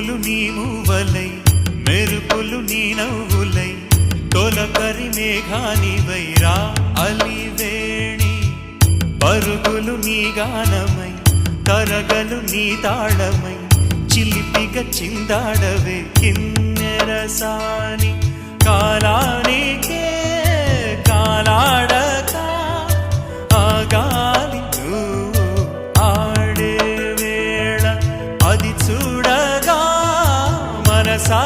ఉరుములు నీ మూవలై మెరుపులు నీ నవ్వులై తొలకరి మేఘానివై రా అలివేణి పరుగులు నీ గానమై తరగలు నీ తాళమై చిలిపిగా చిందాడవే కిన్నెరసాని కాలానికే కాలాడక ఆగాలి నువ్వు ఆడే వేళ అది చూడగా మనసా